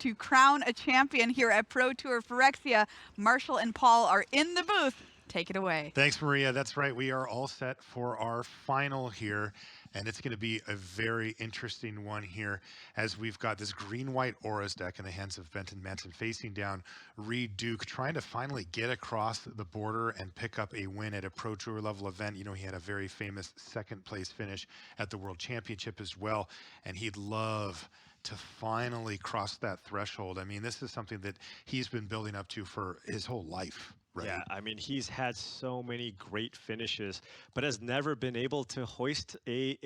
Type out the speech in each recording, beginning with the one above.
to crown a champion here at Pro Tour Phyrexia. Marshall and Paul are in the booth. Take it away. Thanks, Maria. That's right. We are all set for our final here, and it's going to be a very interesting one here as we've got this green-white Auras deck in the hands of Benton Madsen facing down Reid Duke, trying to finally get across the border and pick up a win at a Pro Tour level event. You know, he had a very famous second-place finish at the World Championship as well, and he'd love to finally cross that threshold. I mean, this is something that he's been building up to for his whole life. Right. Yeah, I mean, he's had so many great finishes, but has never been able to hoist a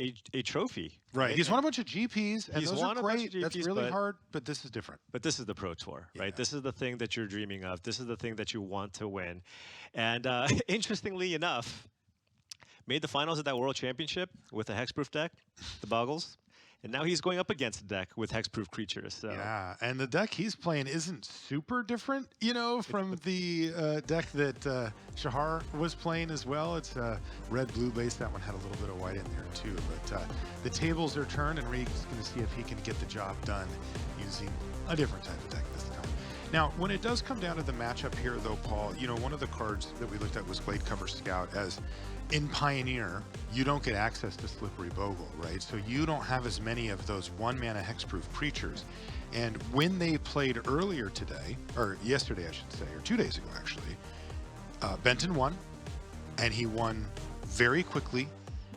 trophy. Right. He's won a bunch of GPs, and He's those won are a bunch great. of That's GPs, really hard, but this is different. But this is the Pro Tour, right? Yeah. This is the thing that you're dreaming of. This is the thing that you want to win. And interestingly enough, made the finals at that World Championship with a hexproof deck, the Boggles. And now he's going up against a deck with hexproof creatures. So. Yeah, and the deck he's playing isn't super different, you know, from the deck that Shahar was playing as well. It's red-blue base. That one had a little bit of white in there too. But the tables are turned, and Reid's going to see if he can get the job done using a different type of deck this time. Now, when it does come down to the matchup here, though, Paul, you know, one of the cards that we looked at was Glade Cover Scout. As in Pioneer, you don't get access to Slippery Bogle, right? So you don't have as many of those one-mana hexproof creatures. And when they played earlier today, or yesterday, I should say, or 2 days ago, actually, Benton won, and he won very quickly,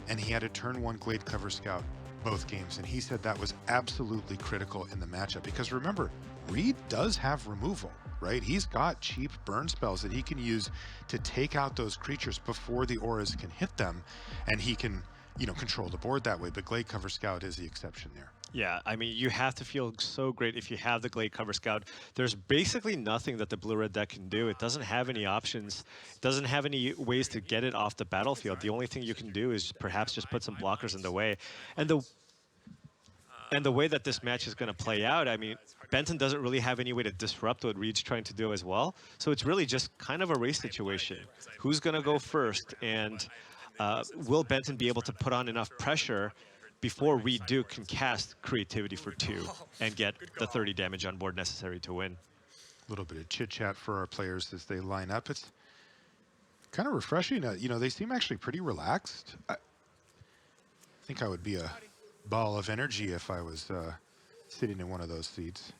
and he had a turn 1 Glade Cover Scout both games. And he said that was absolutely critical in the matchup because remember, Reid does have removal, right? He's got cheap burn spells that he can use to take out those creatures before the auras can hit them, and he can, you know, control the board that way. But Glade Cover Scout is the exception there. Yeah, I mean, you have to feel so great if you have the Glade Cover Scout. There's basically nothing that the blue-red deck can do. It doesn't have any options. It doesn't have any ways to get it off the battlefield. The only thing you can do is perhaps just put some blockers in the way. And the way that this match is going to play out, I mean, Benton doesn't really have any way to disrupt what Reid's trying to do as well. So it's really just kind of a race situation. Who's going to go first? And will Benton be able to put on enough pressure before Reid Duke can cast Creativity for 2 and get the 30 damage on board necessary to win? A little bit of chit-chat for our players as they line up. It's kind of refreshing. You know, they seem actually pretty relaxed. I think I would be a ball of energy if I was sitting in one of those seats.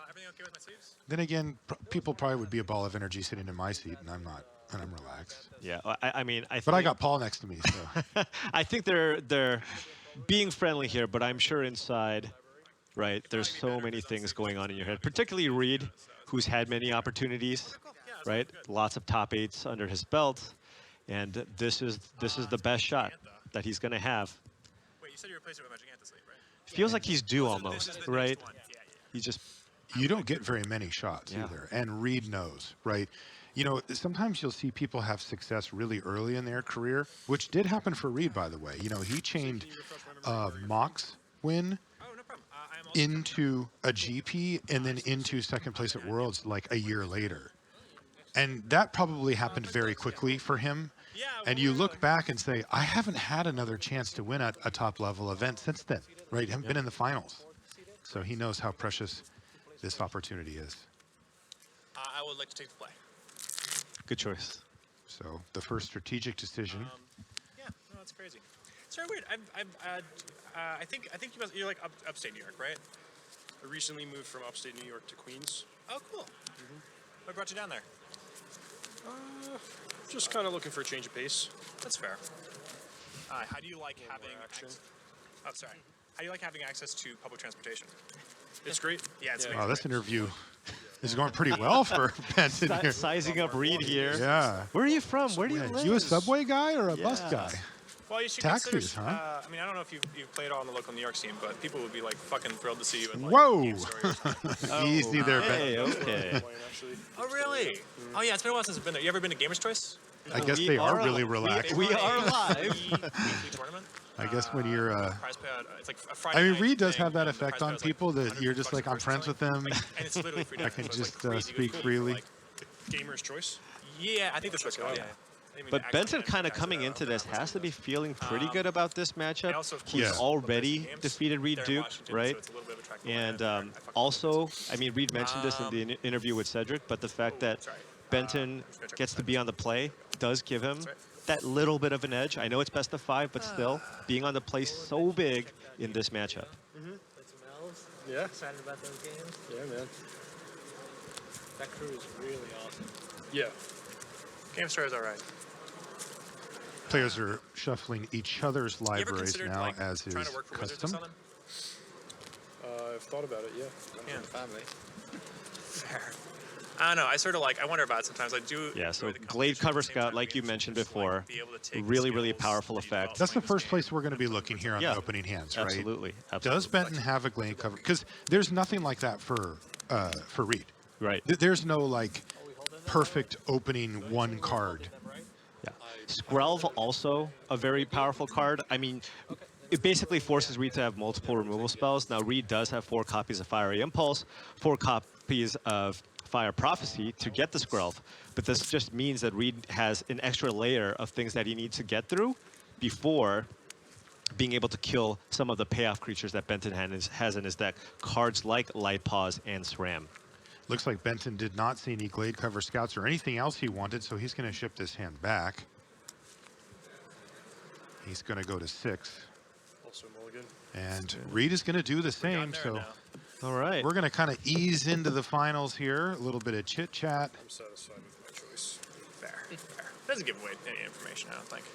Everything okay with my sleeves? Then again, people probably would be a ball of energy sitting in my seat, and I'm not, and I'm relaxed. Yeah, I mean, but I got Paul next to me, so. I think they're being friendly here, but I'm sure inside, right, there's so many things going on in your head, particularly Reid, who's had many opportunities, right? Lots of top 8s under his belt, and this is the best shot that he's going to have. Wait, you said you replaced it with Magic Antis, right? Feels like he's due almost, right? He just... You don't get very many shots either, and Reid knows, right? You know, sometimes you'll see people have success really early in their career, which did happen for Reid, by the way. You know, he chained Mox win into a GP and then into second place at Worlds like a year later. And that probably happened very quickly for him. And you look back and say, I haven't had another chance to win at a top-level event since then, right? Haven't been in the finals. So he knows how precious this opportunity is. I would like to take the play. Good choice. So the first strategic decision. Yeah, no, that's crazy. It's very weird. I think you're like upstate New York, right? I recently moved from upstate New York to Queens. Oh, cool. What brought you down there? Just kind of looking for a change of pace. That's fair. How do you like having action? Oh, sorry. How do you like having access to public transportation? It's great. Yeah, it's Wow, this interview is going pretty well for Benton here. Sizing up Reid here. Yeah. Where are you from? Where do you live? You a subway guy or a bus guy? Well, you should Taxis, consider, huh? I mean, I don't know if you've played on the local New York scene, but people would be like fucking thrilled to see you in like Whoa! game stories. Easy there, Hey, Benton. okay. Oh, really? Oh, yeah, it's been a while since I've been there. You ever been to Gamer's Choice? I guess they are really relaxed. We are live. Weekly tournament. I guess when you're, Prize payout, it's like a Friday I mean, night Reid does thing, have that and the effect prize on payout is, people like, that you're just like, I'm friends with them. Like, and it's literally free. I can So it's, just like, crazy speak cool for, freely. like, Gamer's Choice. yeah, I think that's what's called. Yeah. But Benton kind of coming into this has to be feeling pretty good about this matchup. also, of He's course, already games. defeated Reid They're in Duke, Washington, right? so it's a little bit of a track to And land. I fucked also, up. I mean, Reid mentioned this in the interview with Cedric, but the fact that sorry. Benton I'm just gonna check gets the to be on the play does give him right. that little bit of an edge. I know it's best of 5, but still, being on the play so big in this matchup. Play some elves. Yeah. Excited about those games. Yeah, man. That crew is really awesome. Yeah. Game Star is all right. Players are shuffling each other's You ever libraries considered now, like as is trying to work for Wizards or custom. something? I've thought about it, yeah. Yeah. Family. Fair. I don't know. I sort of like. I wonder about it sometimes. I do. Yeah, so enjoy the Glade competition, Cover at the same Scout, time, like you being mentioned able to, before, like, be able to take the really skills powerful that you develop effect. That's the playing this first place game we're going to be and put looking them here on Yeah. the opening hands, right? Absolutely. Does Absolutely. Benton have a Glade cover? Because there's nothing like that for Reid. Right. There's no like perfect opening one card. Yeah. Skrelv also a very powerful card. I mean, it basically forces Reid to have multiple removal spells. Now, Reid does have 4 copies of Fiery Impulse, 4 copies of Fire Prophecy to get the Skrelv, but this just means that Reid has an extra layer of things that he needs to get through before being able to kill some of the payoff creatures that Benton has in his deck. Cards like Light Paws and SRAM. Looks like Benton did not see any Glade cover scouts or anything else he wanted, so he's going to ship this hand back. He's going to go to 6. Also mulligan. And Reid is going to do the same, there so now. All right. we're going to kind of ease into the finals here. A little bit of chit chat. I'm satisfied with my choice. Fair. Fair. Doesn't give away any information, I don't think.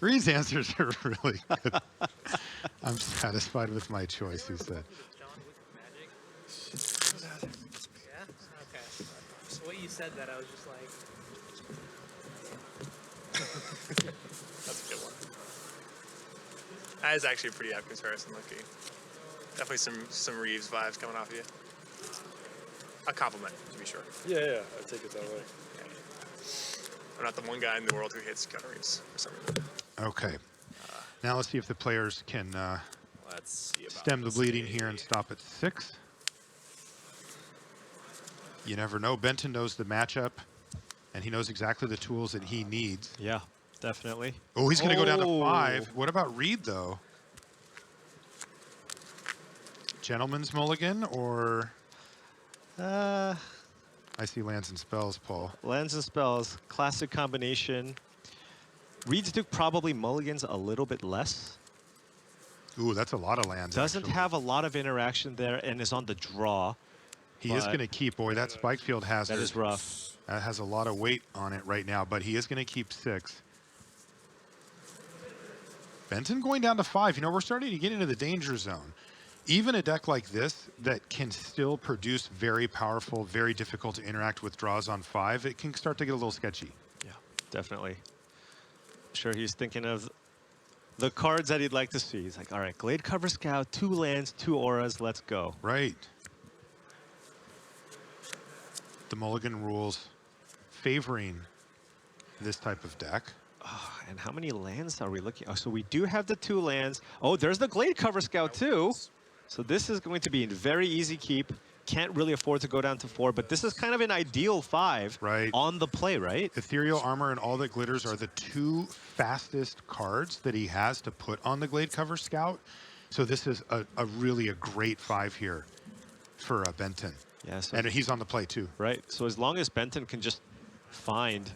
Reid's answers are really good. I'm satisfied with my choice, he said. John with magic. Yeah. Okay. So what you said that I was just like, That's a good one. That is actually a pretty apt comparison, Lucky. Definitely some Reeves vibes coming off of you. A compliment, to be sure. Yeah, I take it that way. I'm not the one guy in the world who hates Reeves for some reason. Okay. Now let's see if the players can Let's see about stem the this bleeding game. here and stop at 6. You never know. Benton knows the matchup, and he knows exactly the tools that he needs. Yeah, definitely. Oh, he's going to go down to Oh. 5. What about Reid, though? Gentleman's mulligan, or I see lands and spells, Paul. Lands and Spells, classic combination. Reid's Duke probably mulligans a little bit less. Ooh, that's a lot of lands. Doesn't actually. have a lot of interaction there and is on the draw. He is but- going to keep. Boy, that Spikefield hazard. That is rough. That has a lot of weight on it right now, but he is going to keep 6. Benton going down to 5. You know, we're starting to get into the danger zone. Even a deck like this that can still produce very powerful, very difficult to interact with draws on 5, it can start to get a little sketchy. Yeah, definitely. I'm sure he's thinking of the cards that he'd like to see. He's like, all right, Glade Cover Scout, 2 lands, 2 auras, let's go. Right. The mulligan rules favoring this type of deck. Oh, and how many lands are we looking? Oh, so we do have the 2 lands. Oh, there's the Glade Cover Scout too. So this is going to be a very easy keep. Can't really afford to go down to 4, but this is kind of an ideal 5 Right. on the play, right? Ethereal Armor and All That Glitters are the 2 fastest cards that he has to put on the Glade Cover Scout. So this is a really a great 5 here for Benton. Yeah, so And he's on the play too. right. So as long as Benton can just find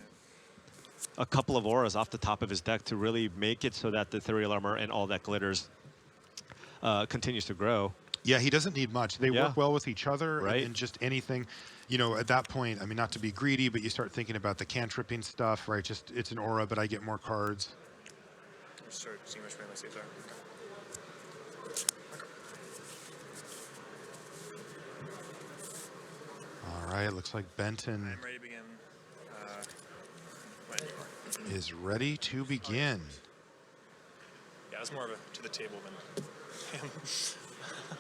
a couple of auras off the top of his deck to really make it so that the Ethereal Armor and All That Glitters continues to grow. Yeah, he doesn't need much. They Yeah. work well with each other Right. and just anything. You know, at that point, I mean, not to be greedy, but you start thinking about the cantripping stuff, right? Just, it's an aura, but I get more cards. Just start seeing which way my saves are. All right, looks like Benton I'm ready to begin. When you are. is ready to begin. Yeah, it's more of a to the table than him.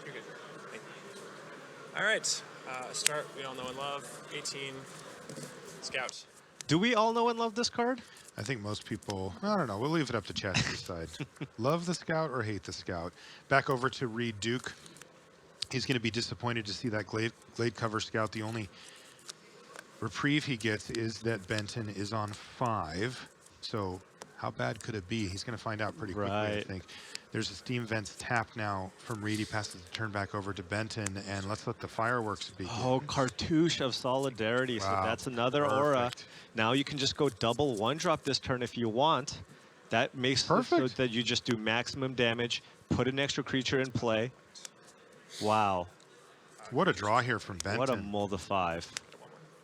You're good. Thank you. All right. Start. We all know and love. 18. Scout. Do we all know and love this card? I think most people, I don't know, we'll leave it up to chat to decide. Love the Scout or hate the Scout? Back over to Reid Duke. He's going to be disappointed to see that Glade Cover Scout, the only reprieve he gets is that Benton is on 5. So how bad could it be? He's going to find out pretty quickly, I Right. think. There's a Steam Vents tap now from Reid. He passes the turn back over to Benton, and let's let the fireworks begin. Oh, Cartouche of Solidarity. So Wow, that's another aura. perfect. Now you can just go double 1-drop this turn if you want. That makes it so Perfect. that you just do maximum damage, put an extra creature in play. Wow. What a draw here from Benton. What a mull to 5.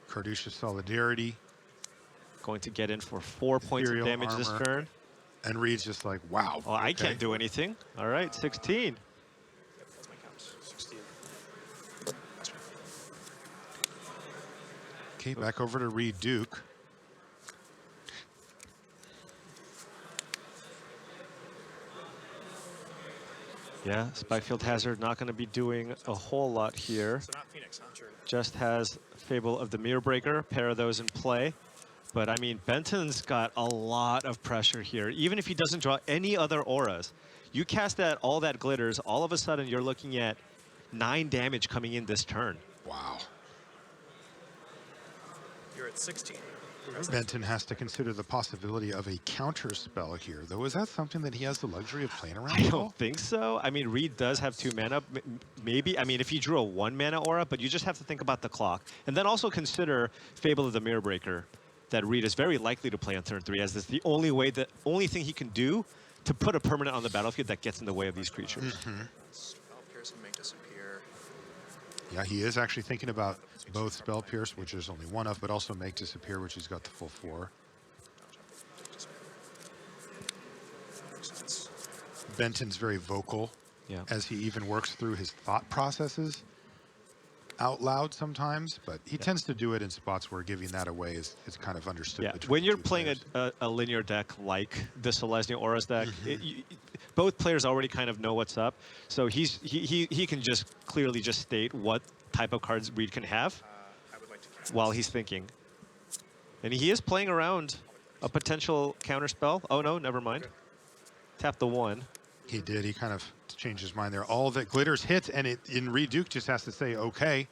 Cartouche of Solidarity. Going to get in for 4 points of Ethereal damage this armor. turn. And Reid's just like, wow. Oh, I okay. can't do anything. All right, 16. That's my count. 16. Okay, back over to Reid Duke. Yeah, Spikefield Hazard not going to be doing a whole lot here. So not Phoenix, huh? Sure. Just has Fable of the Mirror Breaker, pair of those in play. But I mean, Benton's got a lot of pressure here. Even if he doesn't draw any other auras, you cast that, all that glitters, all of a sudden you're looking at 9 damage coming in this turn. Wow. You're at 16. Benton has to consider the possibility of a counter spell here, though. Is that something that he has the luxury of playing around? I at all? don't think so. I mean, Reid does have 2 mana. Maybe, I mean, if he drew a 1 mana aura, but you just have to think about the clock. And then also consider Fable of the Mirror Breaker, that Reid is very likely to play on turn 3, as this the only thing he can do to put a permanent on the battlefield that gets in the way of these creatures. Spell Pierce and Make Disappear. Yeah, he is actually thinking about both Spell Pierce, which there's only one of, but also Make Disappear, which he's got the full 4. Makes sense. Benton's very vocal Yeah. as he even works through his thought processes out loud sometimes, but he tends to do it in spots where giving that away is kind of understood. Yeah, between when the you're two playing players. a linear deck like the Selesnya Auras deck, both players already kind of know what's up. So he can just clearly just state what type of cards Reid can have I would like to cast. while he's thinking. And he is playing around a potential counter spell. Oh no, never mind. Tap the 1. He did. He kind of changed his mind there. All that glitters hits, and Reid Duke just has to say, okay.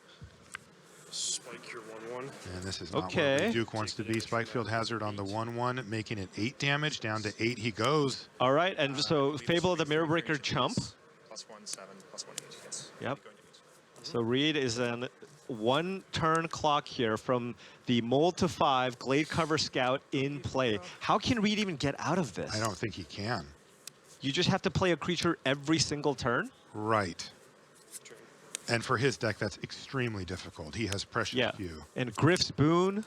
Spike your 1/1. And this is not Okay. where Reid Duke wants to be. Spikefield Hazard on the 1/1, making it 8 damage. Down to 8 he goes. All right, and so Fable of the Mirror Breaker chump. +1, 7, +1, 8. Yes. Yep. Going to eight. So Reid is on 1 turn clock here from the mold to 5, Glade Cover Scout in play. How can Reid even get out of this? I don't think he can. You just have to play a creature every single turn? Right. And for his deck, that's extremely difficult. He has precious Yeah. few. And Griff's Boon,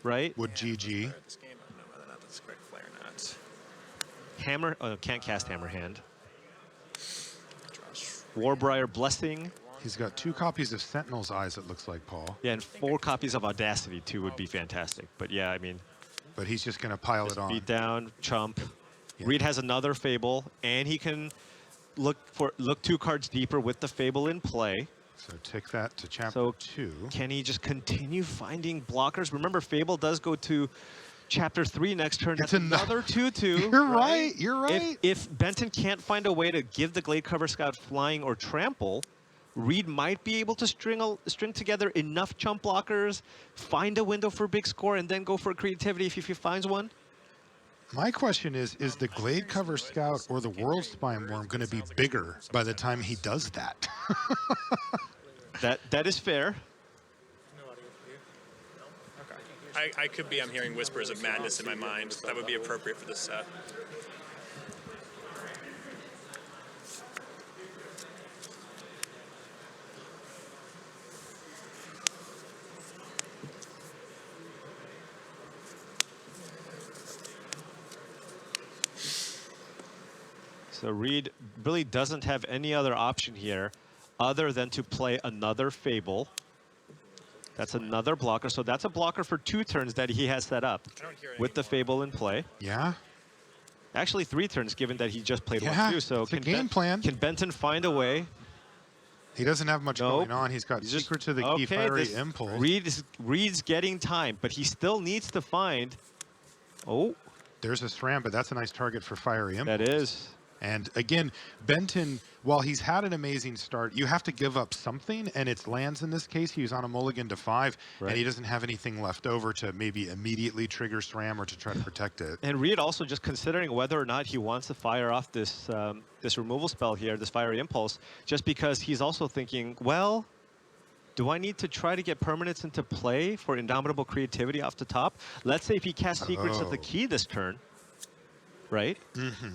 right? Would GG. This game, I don't know whether or not that's the correct play or not. Hammer, oh, can't cast Hammer Hand. Josh. Warbriar Blessing. He's got 2 copies of Sentinel's Eyes, it looks like, Paul. Yeah, and 4 copies of Audacity, too, would be fantastic. But yeah, I mean, But he's just going to pile just it on. beat down, chump. Yeah. Reid has another Fable, and he can look 2 cards deeper with the Fable in play. So take that to chapter So 2. can he just continue finding blockers? Remember, Fable does go to chapter 3 next turn. That's another 2/2. You're right. You're right. If Benton can't find a way to give the Glade Cover Scout flying or trample, Reid might be able to string together enough chump blockers, find a window for a big score, and then go for creativity if he finds one. My question is the Glade Cover Scout or the World Spine Worm going to be bigger by the time he does that? That is fair. Okay. I could be, I'm hearing whispers of madness in my mind. That would be appropriate for this set. So Reid really doesn't have any other option here other than to play another Fable. That's another blocker. So that's a blocker for 2 turns that he has set up I don't hear it with the anymore. Fable in play. Yeah. Actually, 3 turns, given that he just played Yeah, 1 too. So it's a game plan. Can Benton find a way? He doesn't have much Nope. going on. He's got He's just- Secret to the Key, Fiery this- Impulse. Reid's getting time, but he still needs to find. Oh, There's a SRAM, but that's a nice target for Fiery Impulse. that is. And again, Benton, while he's had an amazing start, you have to give up something, and it's lands in this case. He was on a mulligan to 5, and he doesn't have anything left over to maybe immediately trigger SRAM or to try to protect it. And Reid also just considering whether or not he wants to fire off this this removal spell here, this Fiery Impulse, just because he's also thinking, well, do I need to try to get permanents into play for Indomitable Creativity off the top? Let's say if he casts Secrets of the Key this turn, right?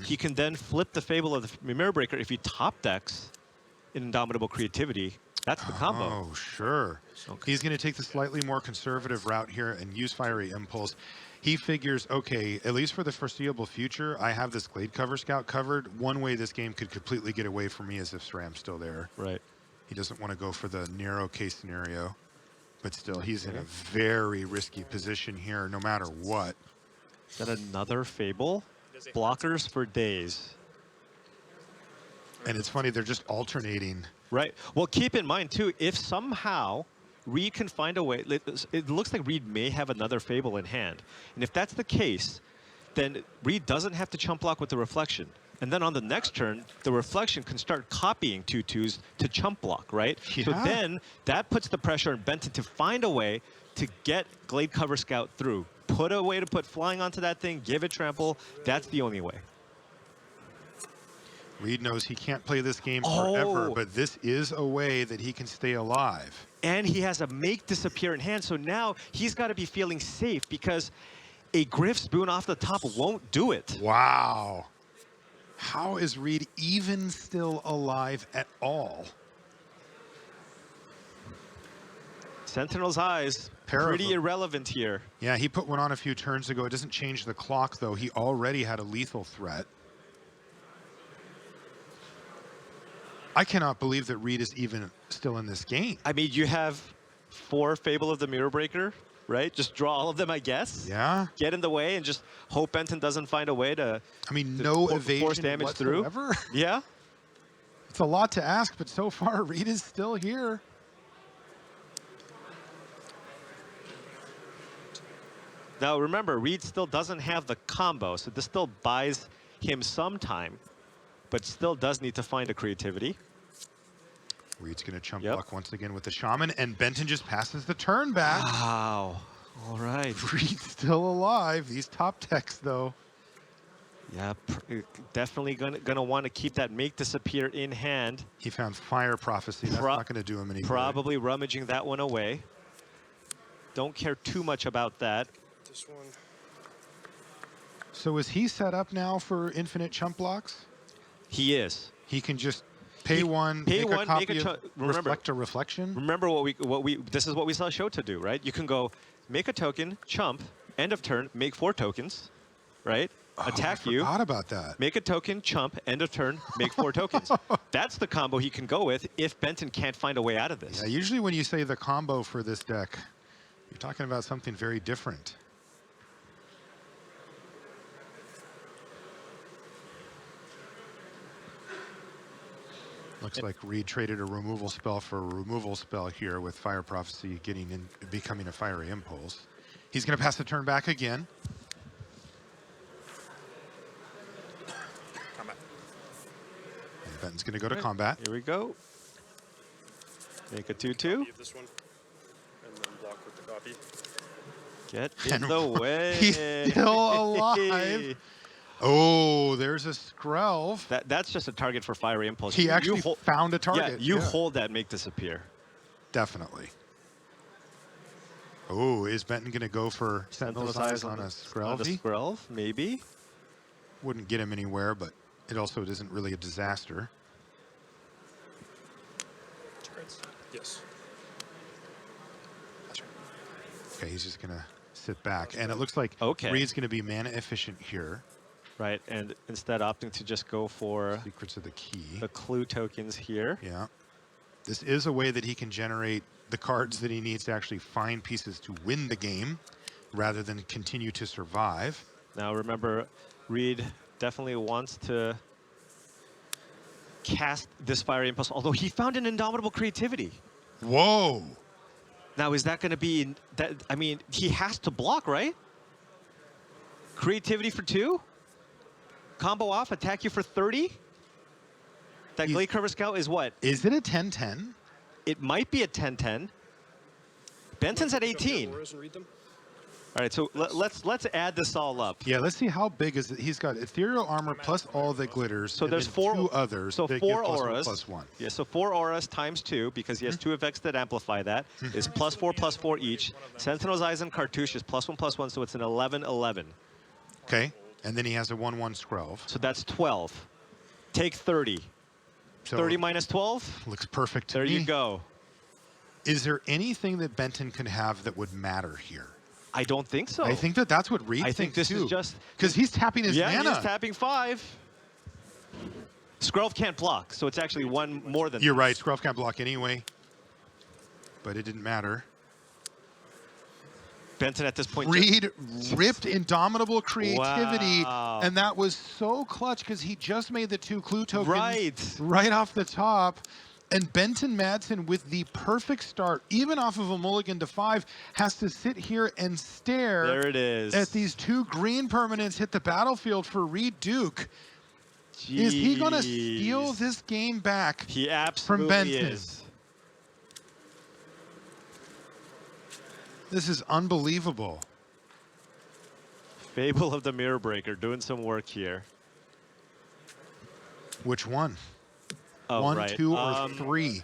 He can then flip the Fable of the Mirror Breaker if he top decks in Indomitable Creativity. That's the combo. Oh, sure. Okay. He's going to take the slightly more conservative route here and use Fiery Impulse. He figures, okay, at least for the foreseeable future, I have this Glade Cover Scout covered. One way this game could completely get away from me is if SRAM's still there. Right. He doesn't want to go for the narrow case scenario, but still, he's in a very risky position here, no matter what. Is that another Fable? Blockers for days. And it's funny, they're just alternating. Right. Well, keep in mind, too, if somehow Reid can find a way, it looks like Reid may have another Fable in hand. And if that's the case, then Reid doesn't have to chump block with the Reflection. And then on the next turn, the Reflection can start copying 2/2s to chump block, right? Yeah. So then that puts the pressure on Benton to find a way to get Glade Cover Scout through. Put a way to put flying onto that thing, give it trample. That's the only way. Reid knows he can't play this game forever, but this is a way that he can stay alive. And he has a Make Disappear in hand, so now he's got to be feeling safe because a Griff Spoon off the top won't do it. Wow. How is Reid even still alive at all? Sentinel's Eyes, pretty irrelevant here. Yeah, he put one on a few turns ago. It doesn't change the clock, though. He already had a lethal threat. I cannot believe that Reid is even still in this game. I mean, you have 4 Fable of the Mirror Breaker, right? Just draw all of them, I guess. Yeah. Get in the way and just hope Benton doesn't find a way to no evasion force damage whatsoever. through. Yeah. It's a lot to ask, but so far, Reid is still here. Now, remember, Reid still doesn't have the combo, so this still buys him some time, but still does need to find a creativity. Reid's going to chump block once again with the Shaman, and Benton just passes the turn back. Wow. All right. Reid's still alive. These top decks, though. Yeah, definitely gonna want to keep that Make Disappear in hand. He found Fire Prophecy. That's not going to do him any good. Probably rummaging that one away. Don't care too much about that. This one. So is he set up now for infinite chump blocks? He is. He can just pay one, make a copy of Reflect a Reflection? Remember what we this is what we saw Shota do, right? You can go make a token, chump, end of turn, make 4 tokens, right? Attack you. I forgot about that. Make a token, chump, end of turn, make 4 tokens. That's the combo he can go with if Benton can't find a way out of this. Yeah, usually when you say the combo for this deck, you're talking about something very different. Looks like Reid traded a removal spell for a removal spell here with Fire Prophecy becoming a Fiery Impulse. He's going to pass the turn back again. Combat. And Benton's going to go to combat. Here we go. Make a 2/2. Copy of this one, and then block with the copy. Get in the way. He's still alive. Oh, there's a Skrelv. That's just a target for Fiery Impulse. He actually found a target. Yeah, you hold that Make Disappear. Definitely. Oh, is Benton going to go for Sentinel's Eyes on a Skrelv? On a Skrelv, maybe. Wouldn't get him anywhere, but it also isn't really a disaster. Yes. Okay, he's just going to sit back. And it looks like Reid's going to be mana efficient here. Right, and instead opting to just go for Secrets of the Key. The clue tokens here. Yeah. This is a way that he can generate the cards that he needs to actually find pieces to win the game rather than continue to survive. Now remember, Reid definitely wants to cast this Fiery Impulse, although he found an Indomitable Creativity. Whoa! Now is that going to be, I mean, he has to block, right? Creativity for 2? Combo off, attack you for 30? That Glade Cover Scout is what? Is it a 10-10? It might be a 10-10. Benton's at 18. Auras and read them. All right, so let's add this all up. Yeah, let's see how big is it. He's got ethereal armor plus all the glitters. So and there's then 4 two others. So that 4 give +1, auras. +1. Yeah, so 4 auras times 2 because he has 2 effects that amplify that is +4/+4 each. Sentinel's Eyes and Cartouche is +1/+1, so it's an 11/11. Okay, and then he has a 1/1 Skrelv. So that's 12. Take 30. So 30 minus 12. looks perfect to There me. you go. Is there anything that Benton can have that would matter here? I don't think so. I think that's what Reid I thinks think this too. is just because he's tapping his mana. he's tapping 5. Skrelv can't block, so it's actually 1 more than. You're right. Skrelv can't block anyway, but it didn't matter. Benton at this point. Reid ripped Indomitable Creativity, Wow. and that was so clutch because he just made the 2 clue tokens Right off the top. And Benton Madsen, with the perfect start, even off of a mulligan to 5, has to sit here and stare There it is. at these 2 green permanents hit the battlefield for Reid Duke. Is he going to steal Jeez. this game back He absolutely Benton? is. This is unbelievable. Fable of the Mirror Breaker doing some work here. Which one? Oh, 1, right. 2, or 3? Make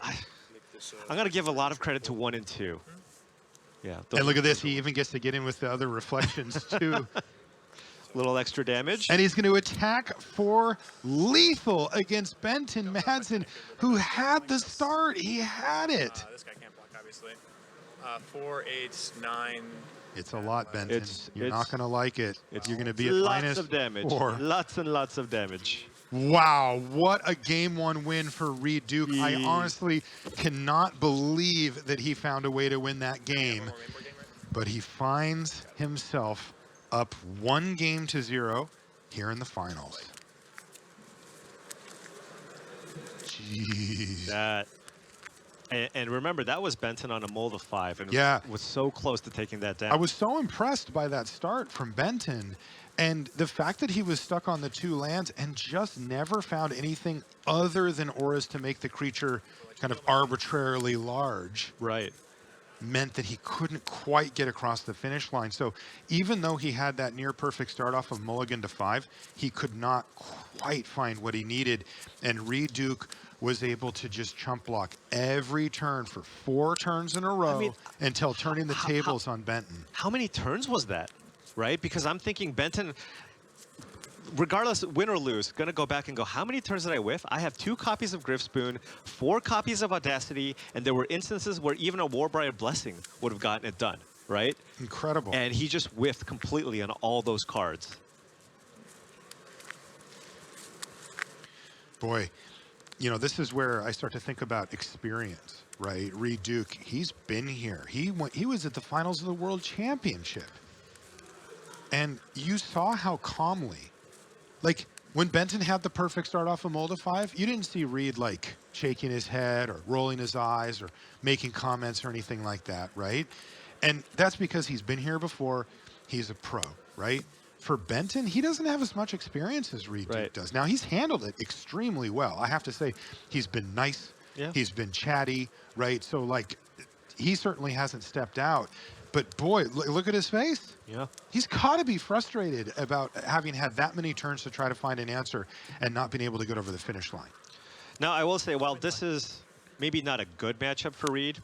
this, I'm going to give a lot of credit to 1 and 2. Yeah. And look at this. He even gets to get in with the other reflections, too. Little extra damage. And he's going to attack for lethal against Benton Madsen, who had the start. He had it. This guy can't block, obviously. 4, 8, 9. It's a lot, Benton. You're it's- not going to like it. You're going to be at lots of damage. -4. Lots and lots of damage. Wow, what a game 1 win for Reid Duke. I Jeez. honestly cannot believe that he found a way to win that game. But he finds himself up 1-0 here in the finals. Jeez. That. And remember, that was Benton on a mold of 5, and Yeah. was so close to taking that down. I was so impressed by that start from Benton. And the fact that he was stuck on the 2 lands and just never found anything other than auras to make the creature kind of arbitrarily large right. meant that he couldn't quite get across the finish line. So even though he had that near perfect start off of mulligan to 5, he could not quite find what he needed. And Reid Duke was able to just chump block every turn for 4 turns in a row until turning the tables on Benton. How many turns was that? Right? Because I'm thinking Benton, regardless, win or lose, going to go back and go, how many turns did I whiff? I have 2 copies of Griffspoon, 4 copies of Audacity, and there were instances where even a Warbriar Blessing would have gotten it done, right? Incredible. And he just whiffed completely on all those cards. Boy, you know, this is where I start to think about experience, right? Reid Duke, he's been here. He was at the finals of the World Championship. And you saw how calmly, like when Benton had the perfect start off of Molda 5, you didn't see Reid like shaking his head or rolling his eyes or making comments or anything like that, right? And that's because he's been here before. He's a pro, right? For Benton, he doesn't have as much experience as Reid Duke does. Now, he's handled it extremely well. I have to say, he's been nice. Yeah. He's been chatty, right? So, like, he certainly hasn't stepped out. But, boy, look at his face. Yeah. He's got to be frustrated about having had that many turns to try to find an answer and not being able to get over the finish line. Now, I will say, while this is maybe not a good matchup for Reid,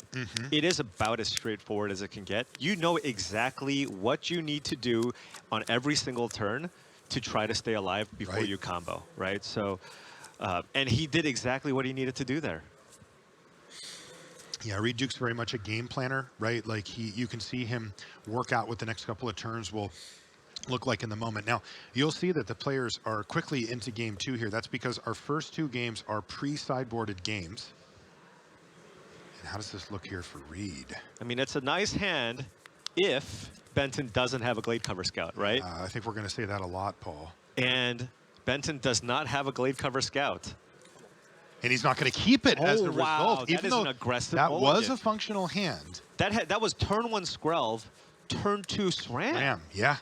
it is about as straightforward as it can get. You know exactly what you need to do on every single turn to try to stay alive before you combo, right? So, and he did exactly what he needed to do there. Yeah, Reid Duke's very much a game planner, right? Like you can see him work out what the next couple of turns will look like in the moment. Now, you'll see that the players are quickly into game 2 here. That's because our first 2 games are pre-sideboarded games. And how does this look here for Reid? I mean, it's a nice hand if Benton doesn't have a Glade Cover Scout, right? I think we're going to say that a lot, Paul. And Benton does not have a Glade Cover Scout. And he's not going to keep it as a result, That even is though an aggressive that was mulligan. a functional hand. That was turn 1 Skrelv, turn 2 SRAM. Ram, yeah.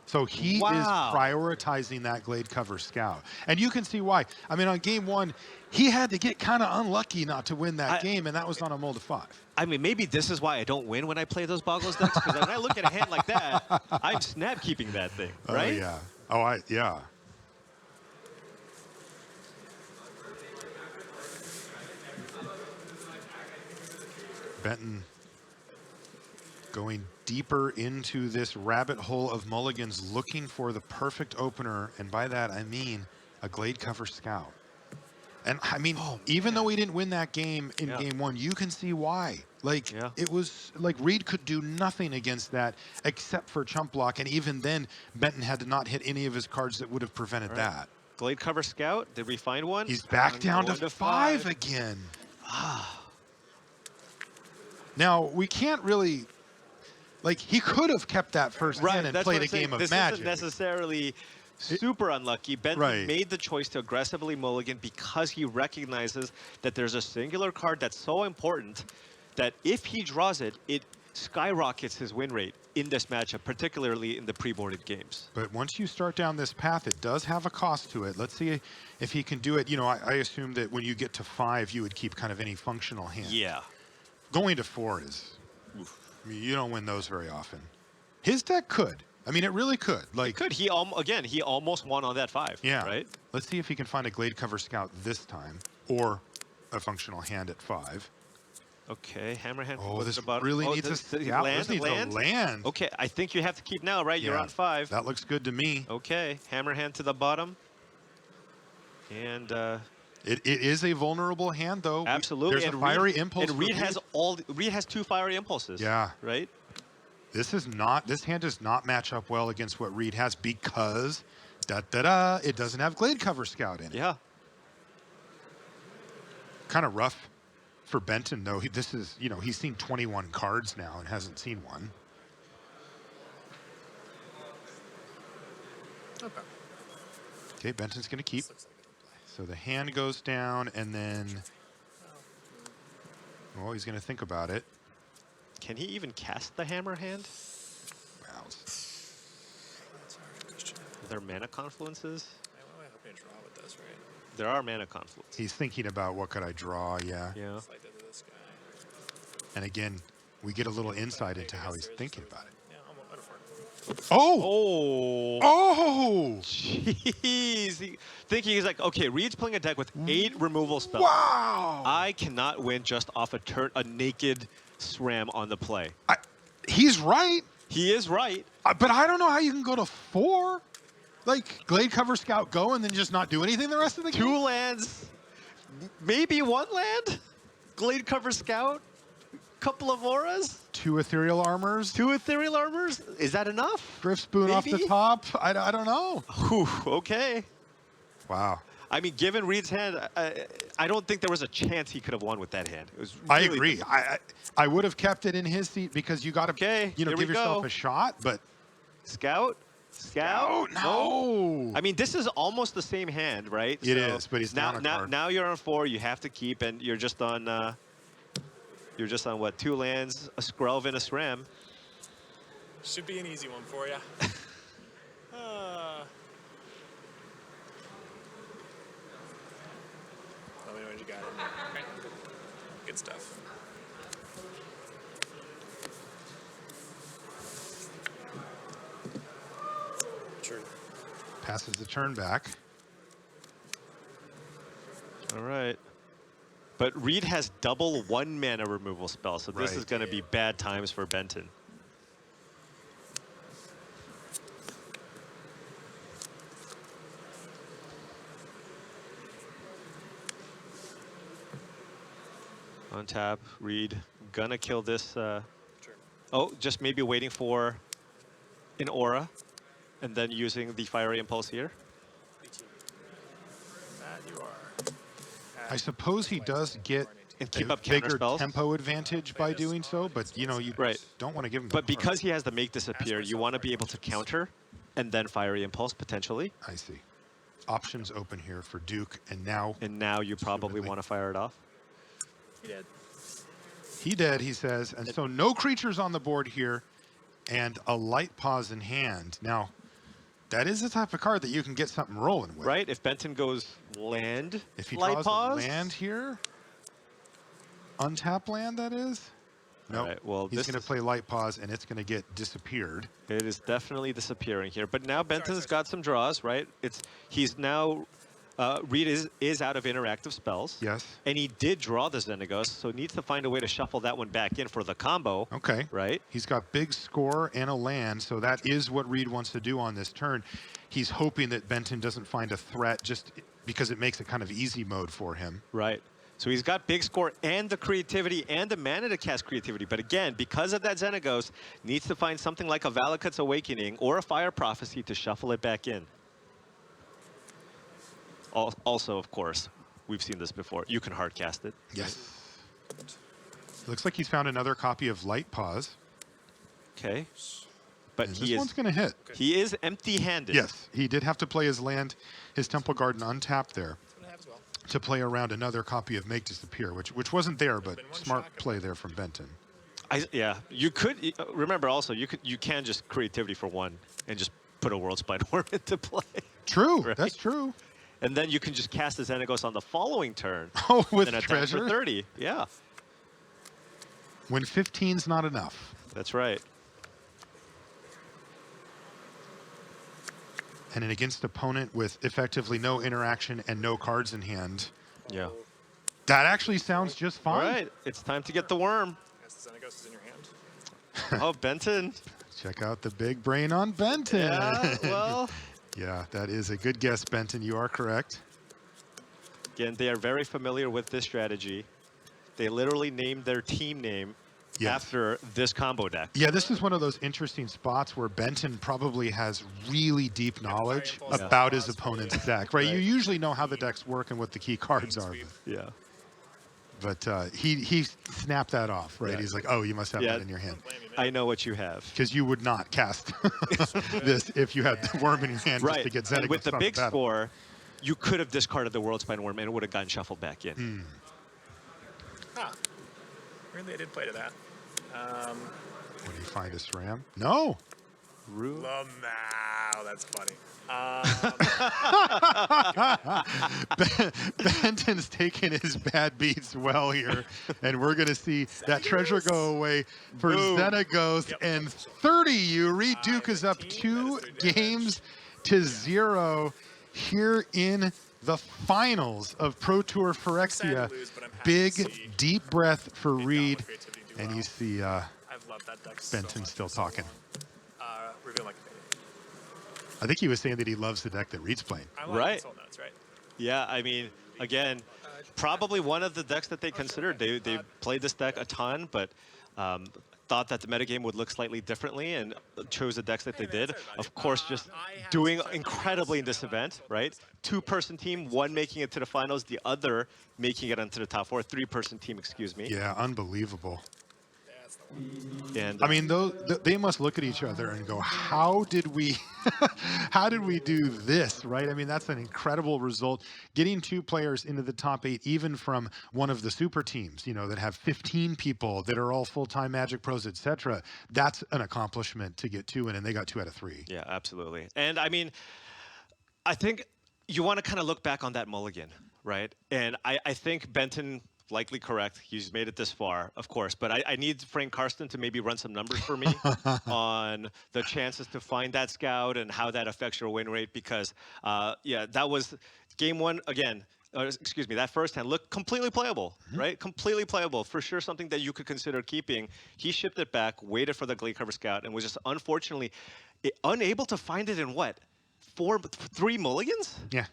So he is prioritizing that Glade Cover Scout. And you can see why. I mean, on game 1, he had to get kind of unlucky not to win that game, and that was on a mold of 5. I mean, maybe this is why I don't win when I play those Boggles decks, because when I look at a hand like that, I'm snap keeping that thing, right? Oh, yeah. Yeah. Benton going deeper into this rabbit hole of mulligans, looking for the perfect opener, and by that I mean a Glade Cover Scout. And I mean, even though he didn't win that game in game 1, you can see why. Like, it was like Reid could do nothing against that except for chump block, and even then, Benton had to not hit any of his cards that would have prevented that. Glade Cover Scout, did we find one? He's back down to 5 again. Now, we can't really... Like, he could have kept that first hand and played a game of Magic. This isn't necessarily super unlucky. Benton made the choice to aggressively mulligan because he recognizes that there's a singular card that's so important that if he draws it, it skyrockets his win rate in this matchup, particularly in the pre-boarded games. But once you start down this path, it does have a cost to it. Let's see if he can do it. You know, I assume that when you get to 5, you would keep kind of any functional hand. Yeah. Going to 4 is... I mean, you don't win those very often. His deck could. I mean, it really could. Like, it could. He almost won on that 5. Yeah. Right. Let's see if he can find a Glade Cover Scout this time, or a functional hand at 5. Okay, Hammerhand. Oh, this really needs a land. Okay, I think you have to keep now, right? You're on 5. That looks good to me. Okay, Hammerhand to the bottom. And it is a vulnerable hand, though. Absolutely. There's a fiery impulse. And Reid has 2 fiery impulses. Yeah. Right. This hand does not match up well against what Reid has because it doesn't have Glade Cover Scout in it. Yeah. Kind of rough for Benton, though. This is, you know, he's seen 21 cards now and hasn't seen one. Okay, Benton's going to keep. So the hand goes down, and then, well, he's going to think about it. Can he even cast the Hammer Hand? Wow. Are there mana confluences? What am I hoping to draw with this, right? There are mana confluences. He's thinking about what could I draw, yeah. Yeah. Slide that to this guy. And again, we get a little insight into how he's thinking about it. Yeah, I'm going for it. Oh! Oh! Jeez. Thinking he's like, okay, Reid's playing a deck with 8 removal spells. Wow! I cannot win just off a naked SRAM on the play. He's right. He is right. But I don't know how you can go to 4. Like, Glade Cover Scout go and then just not do anything the rest of the game? 2 lands, maybe 1 land? Glade Cover Scout? Couple of auras? 2 ethereal armors? 2 ethereal armors? Is that enough? Drift Spoon off the top? I don't know. Whew, okay. Wow. I mean, given Reid's hand, I don't think there was a chance he could have won with that hand. It was really I agree. I would have kept it in his seat because you got to, give yourself a shot. But Scout. No. I mean, this is almost the same hand, right? It is, but he's now you're on 4. You have to keep, and you're just on what, 2 lands, a Skrelv and a SRAM. Should be an easy one for you. Let me know what you got. Okay. Good stuff. Turn. Passes the turn back. All right. But Reid has double 1 mana removal spell, so this is going to be bad times for Benton. On tap, Reid gonna kill this. Oh, just maybe waiting for an aura, and then using the fiery impulse here. That you are. I suppose he does get And keep a up counter bigger spells. tempo advantage by doing so, but you know, you don't want to give him. But because he has the make disappear, you want to be able to counter, and then fiery impulse potentially. I see. Options open here for Duke, and now. And now you probably want to fire it off. He did. He did, he says, and so no creatures on the board here, and a light pause in hand. Now, That is the type of card that you can get something rolling with. Right? If Benton goes land, If he light draws pause. a land here, untap land, that is. No, All right, well, he's this going to is- play light pause, and it's going to get disappeared. It is definitely disappearing here. But now Benton's got some draws, right? He's now Reid is out of interactive spells. Yes. And he did draw the Xenagos, so needs to find a way to shuffle that one back in for the combo. Okay. Right? He's got big score and a land, so that is what Reid wants to do on this turn. He's hoping that Benton doesn't find a threat just because it makes it kind of easy mode for him. Right. So he's got big score and the creativity and the mana to cast creativity. But again, because of that Xenagos, needs to find something like a Valakut's Awakening or a Fire Prophecy to shuffle it back in. Also, of course, we've seen this before. You can hard cast it. Yes. Looks like he's found another copy of Light Pause. Okay. But And he this one's going to hit. He is empty-handed. Yes, he did have to play his land, his Temple Garden untapped there to play around another copy of Make Disappear, which wasn't there, but smart play there from Benton. Yeah, you could remember also you can just creativity for one and just put a World Spine Worm into play. True, Right? that's true. And then you can just cast the Xenagos on the following turn. Oh, with and attack treasure? for 30. Yeah, When 15's not enough. that's right. And an against opponent with effectively no interaction and no cards in hand. Yeah. That actually sounds just All fine. right, it's time to get the worm. Yes, the Xenagos is in your hand. Oh, Benton. Check out the big brain on Benton. Yeah, well, Yeah, that is a good guess, Benton. You are correct. again, they are very familiar with this strategy. They literally named their team name Yes. after this combo deck. Yeah, this is one of those interesting spots where Benton probably has really deep knowledge about his opponent's deck, right? You Right. usually know how the decks work and what the key cards are, Yeah. but he snapped that off, right? Yeah. He's like, oh, you must have Yeah. that in your hand. I know what you have. Because you would not cast this if you had the worm in your hand just Right. to get And Xenagos with the on big battle. score, you could have discarded the World Spine Worm and it would have gotten shuffled back in. Hmm. Huh. Really, I did play to that. What do you find a SRAM? No. Lamau, that's funny. Benton's taking his bad beats well here, and we're going to see that treasure go away for Boom. Xenagos and 30. You Reid Duke is up 2 games to 0 here in the finals of Pro Tour Phyrexia. Big, deep breath for Reid, and you see I've loved that deck so Benton much. still talking. Reveal like a baby. I think he was saying that he loves the deck that Reid's playing. I like Right. Soul Notes, right? Yeah, I mean, again, probably one of the decks that they considered. They played this deck a ton, but thought that the metagame would look slightly differently and chose the decks that they did. Of course, just doing incredibly in this event, right? 2-person team, one making it to the finals, the other making it onto the top 4. 3-person team, excuse me. Yeah, unbelievable. And I mean, they must look at each other and go, "How did we, how did we do this?" Right? I mean, that's an incredible result. Getting 2 players into the top 8, even from one of the super teams, you know, that have 15 people that are all full-time Magic pros, etc. That's an accomplishment to get 2 in, and they got 2 out of 3. yeah, absolutely. And I mean, I think you want to kind of look back on that mulligan, right? And I think Benton, likely correct. He's made it this far, of course. But I need Frank Karsten to maybe run some numbers for me on the chances to find that scout and how that affects your win rate. Because, yeah, that was game 1, again, excuse me, that first hand looked completely playable, right? Completely playable. For sure, something that you could consider keeping. He shipped it back, waited for the Glade Cover Scout, and was just unfortunately unable to find it in what? 3 mulligans? Yeah.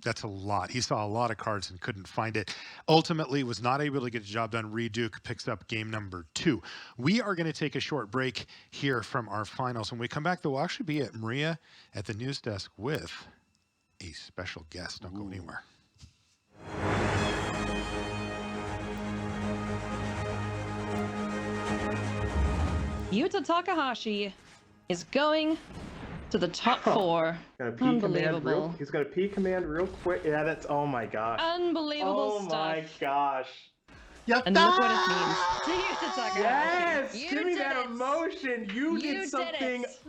That's a lot. He saw a lot of cards and couldn't find it. Ultimately, was not able to get the job done. Reid Duke picks up game number 2. We are going to take a short break here from our finals. When we come back, though, we'll actually be at Maria at the news desk with a special guest. Don't go anywhere. Yuta Takahashi is going to the top 4. Gonna P command Unbelievable. he's gonna P command real quick. Yeah, that's oh my gosh. Unbelievable Oh stuff. my gosh. And look what it means to Yuta Takahashi. Yes, You give me did that it. emotion. You You did did something it.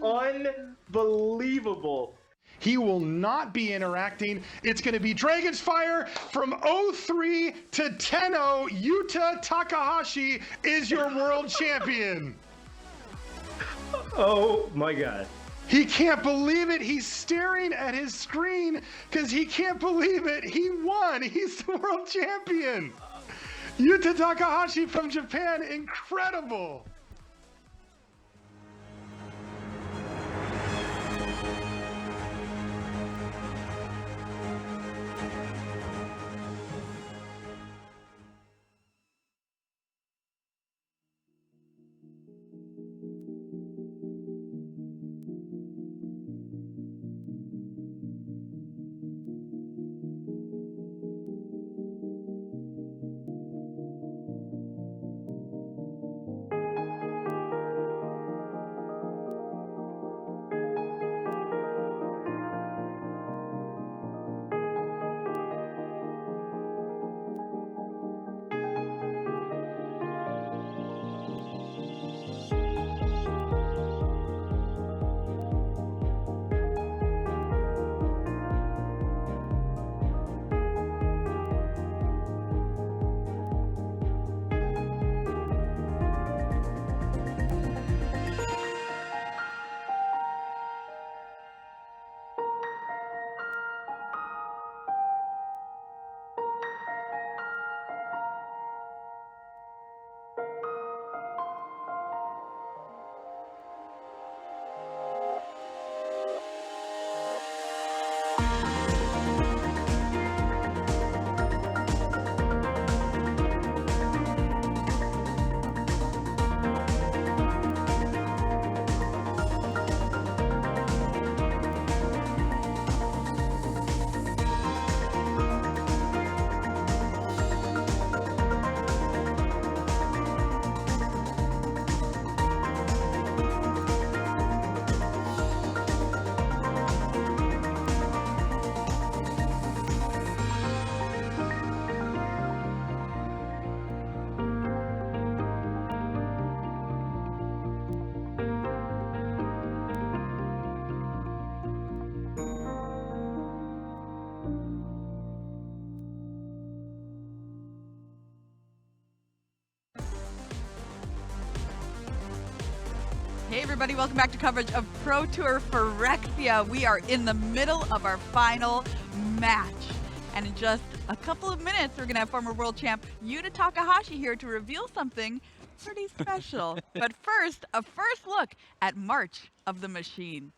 unbelievable. He will not be interacting. It's going to be Dragon's Fire from 0-3 to 10-0. Yuta Takahashi is your world champion. Oh my God. He can't believe it. He's staring at his screen because he can't believe it. He won. He's the world champion. Yuta Takahashi from Japan. Incredible. Hey everybody, welcome back to coverage of Pro Tour Phyrexia. We are in the middle of our final match. And in just a couple of minutes, we're going to have former world champ Yuta Takahashi here to reveal something pretty special. But first, a first look at March of the Machine.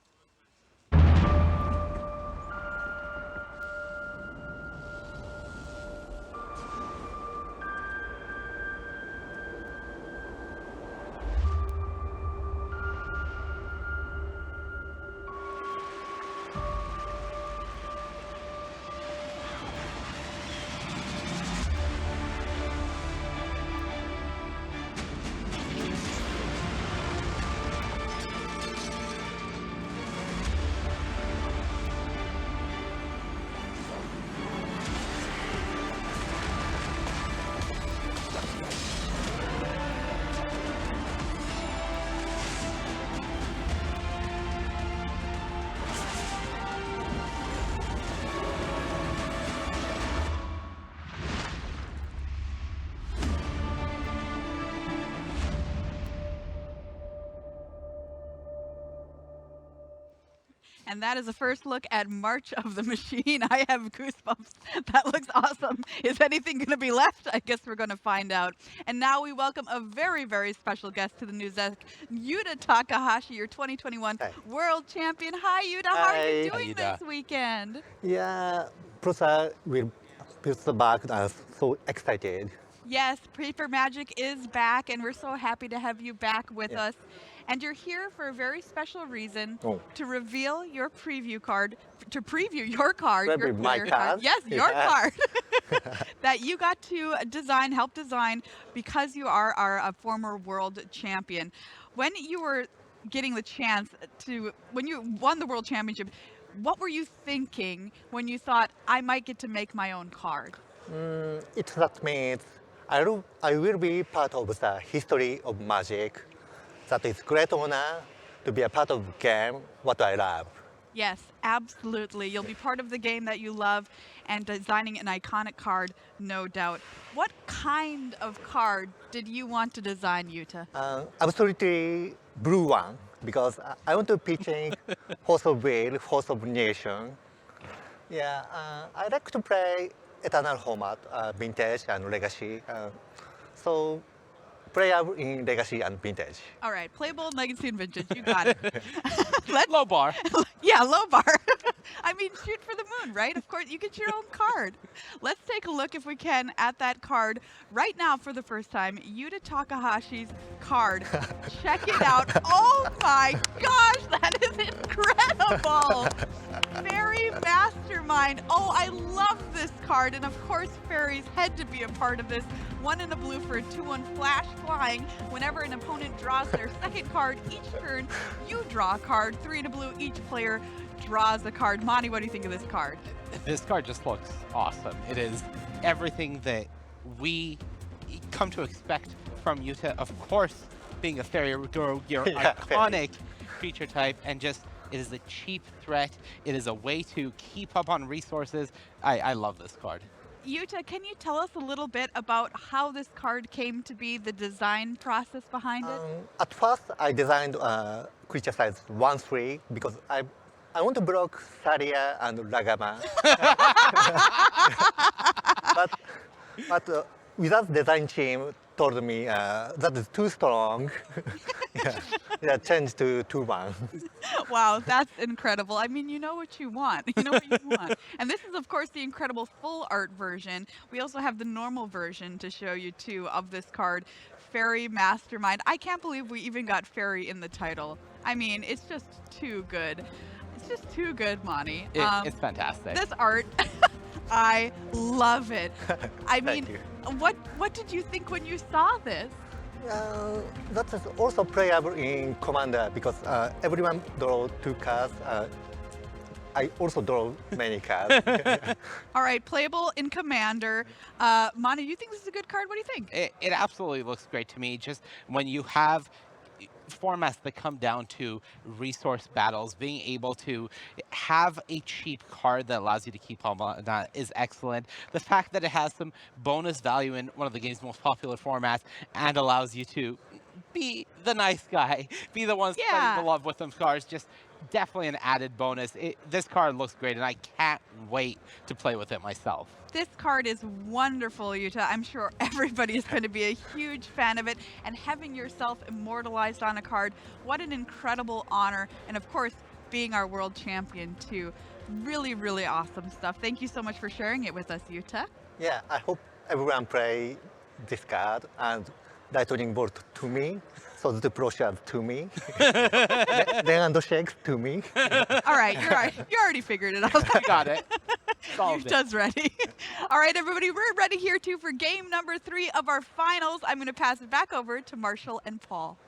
And that is a first look at March of the Machine. I have goosebumps. That looks awesome. Is anything going to be left? I guess we're going to find out. And now we welcome a very, very special guest to the news desk, Yuta Takahashi, your 2021 world champion. Hi, Yuta. How are you doing this weekend? Yeah, Prusa will be back. I'm so excited. Yes, Paper Magic is back, and we're so happy to have you back with us. And you're here for a very special reason, to reveal your preview card, to preview your card. Your my card? Yes, your card. That you got to design, help design, because you are our former world champion. When you were getting the chance to, when you won the world championship, what were you thinking when you thought, I might get to make my own card? It that means I will be part of the history of Magic. That is great honor to be a part of game what I love. Yes, absolutely. You'll be part of the game that you love and designing an iconic card, no doubt. What kind of card did you want to design, Yuta? Absolutely blue one because I want to pitch in Force of Will, Force of Nation. Yeah, I like to play Eternal format, Vintage and Legacy. So playable in Legacy and Vintage. All right, playable, legacy, and vintage. You got it. Let's, Low bar. yeah, low bar. I mean, shoot for the moon, right? Of course, you get your own card. Let's take a look, if we can, at that card right now for the first time. Yuta Takahashi's card. Check it out. Oh my gosh, that is incredible. Fairy Mastermind. Oh, I love this card. And of course, fairies had to be a part of this. 1 in a blue for a 2/1 flash flying. Whenever an opponent draws their second card each turn, you draw a card. 3 in a blue, each player draws a card. Monty, what do you think of this card? This card just looks awesome. It is everything that we come to expect from Yuta. Of course, being a fairy girl, your Yeah, iconic feature type, and just it is a cheap threat. It is a way to keep up on resources. I love this card. Yuta, can you tell us a little bit about how this card came to be, the design process behind it? At first, I designed creature size 1/3 because I want to block Saria and Ragama. but without design team told me that is too strong. yeah, changed to 2/1. Wow, that's incredible. I mean, you know what you want. You know what you want. And this is, of course, the incredible full art version. We also have the normal version to show you, too, of this card, Fairy Mastermind. I can't believe we even got Fairy in the title. I mean, it's just too good. It's just too good, Monty. It's fantastic. This art, I love it. I mean, Thank you. what did you think when you saw this? That is also playable in Commander because everyone draw 2 cards. I also draw many cards. All right, playable in Commander. Monty, do you think this is a good card? What do you think? It absolutely looks great to me. Just when you have formats that come down to resource battles, being able to have a cheap card that allows you to keep on that is excellent. The fact that it has some bonus value in one of the game's most popular formats and allows you to be the nice guy, be the one spreading the love with them cards, just definitely an added bonus. This card looks great, and I can't wait to play with it myself. This card is wonderful, Yuta. I'm sure everybody is going to be a huge fan of it. And having yourself immortalized on a card, what an incredible honor. And of course, being our world champion, too. Really, really awesome stuff. Thank you so much for sharing it with us, Yuta. Yeah, I hope everyone play this card and lightning bolt to me, so the brochure to me, then handshakes to me. All right, you already figured it out. Got it. Solved it. Yuta's ready. All right, everybody, we're ready here too for game number 3 of our finals. I'm going to pass it back over to Marshall and Paul.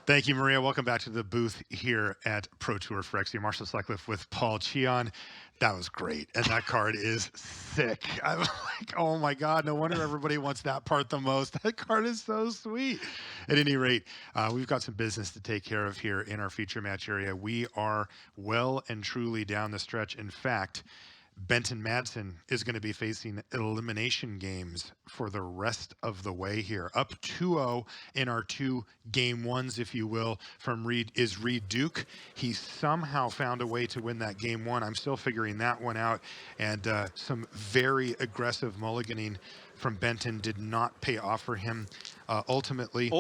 Thank you, Maria. Welcome back to the booth here at Pro Tour Phyrexia. Marshall Sutcliffe with Paul Cheon. That was great. And that card is sick. I'm like, oh my God, no wonder everybody wants that part the most. That card is so sweet. At any rate, we've got some business to take care of here in our feature match area. We are well and truly down the stretch. In fact, Benton Madsen is going to be facing elimination games for the rest of the way here. Up 2-0 in our 2 game ones, if you will, from Reid is Reid Duke. He somehow found a way to win that game 1. I'm still figuring that one out. And some very aggressive mulliganing from Benton did not pay off for him ultimately.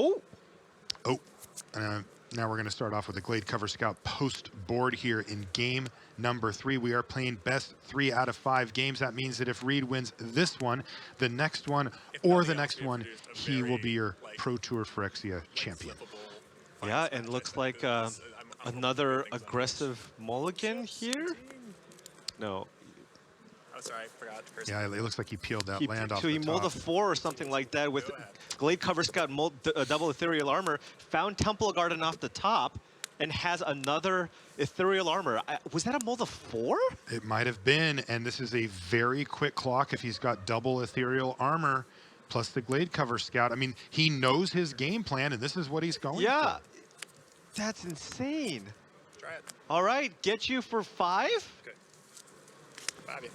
Now we're going to start off with a Glade Cover Scout post board here in game number 3. We are playing best 3 out of 5 games. That means that if Reid wins this one, the next one, or the next one, he will be your Pro Tour Phyrexia champion. Yeah, and looks like another aggressive mulligan here. No. Oh, sorry, I forgot. Yeah, it looks like he peeled that land off So the he mulled a top. 4 or something like that with Glade Cover Scout, double Ethereal Armor, found Temple Garden off the top, and has another ethereal armor. Was that a mold of 4? It might have been, and this is a very quick clock if he's got double ethereal armor plus the Glade Cover Scout. I mean, he knows his game plan, and this is what he's going Yeah, for. that's insane. Try it. All right, get you for 5? Okay. 5 you.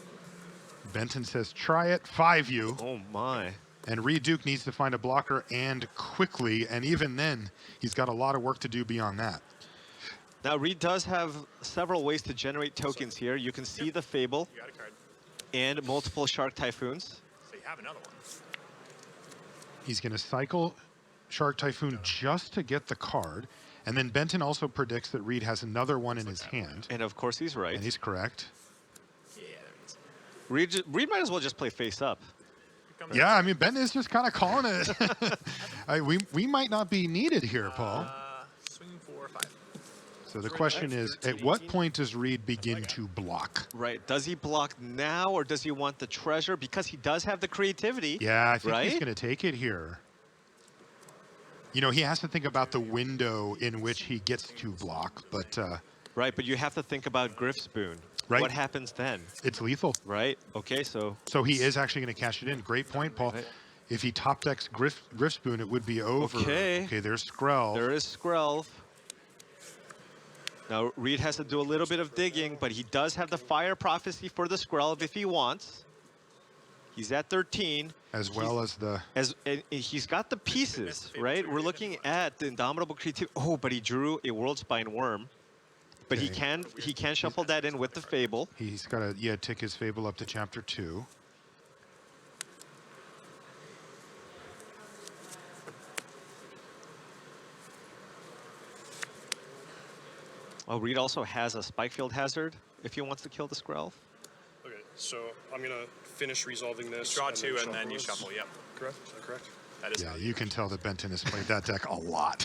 Benton says, try it, 5 you. Oh my. And Reid Duke needs to find a blocker and quickly, and even then, he's got a lot of work to do beyond that. Now, Reid does have several ways to generate tokens here. You can see the Fable You got a card. and multiple Shark Typhoons. So you have another one. He's going to cycle Shark Typhoon just to get the card, and then Benton also predicts that Reid has another one in his hand, And of course, he's right. and he's correct. Yeah, there it is. Reid might as well just play face up. Come Yeah, I mean, Benton is just kind of calling it. we might not be needed here, Paul. Swing 4 or 5. So the question is, at what point does Reid begin to block? Right. Does he block now, or does he want the treasure? Because he does have the creativity. Yeah, I think he's Right? going to take it here. You know, he has to think about the window in which he gets to block, but Right, but you have to think about Griff's Boon. Right. What happens then? it's lethal. Right? Okay, so So he is actually going to cash it in. Great point, Paul. Right. If he top decks Griff Spoon, it would be over. Okay. Okay, there's Skrell. there is Skrelv. Now, Reid has to do a little bit of digging, but he does have the Fire Prophecy for the Skrelv if he wants. He's at 13. as well as the... And he's got the pieces, right? We're looking at the Indomitable Creativity. Oh, but he drew a World Spine Worm. But he Okay. can shuffle that in with the Fable. He's got to, tick his Fable up to Chapter 2. Oh, Reid also has a Spikefield Hazard if he wants to kill the Skrelv. Okay, so I'm gonna finish resolving this. Draw 2 and then you this. shuffle. Yep. Correct? Is that correct? That is Yeah, how you can tell that Benton has played that deck a lot.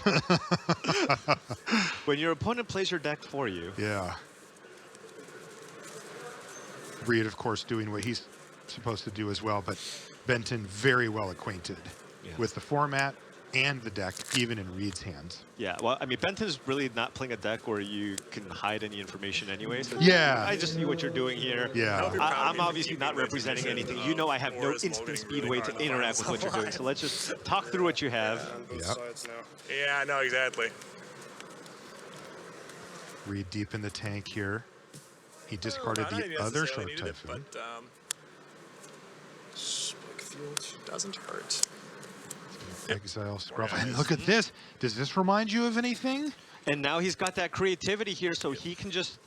When your opponent plays your deck for you. Yeah. Reid, of course, doing what he's supposed to do as well, but Benton very well acquainted with the format and the deck, even in Reid's hands. Yeah, well, I mean, Benton's really not playing a deck where you can hide any information anyway. So Yeah. I just see what you're doing here. Yeah. I'm obviously not representing anything. You know I have no instant speed way to interact with what you're doing. So let's just talk through what you have. On both Yep. sides now. Yeah, I know exactly. Reid deep in the tank here. He discarded Not even the other necessarily Shark needed it, Typhoon. but Spikefield doesn't hurt. Exile Scruff. And look at this. Does this remind you of anything? And now he's got that creativity here, so he can just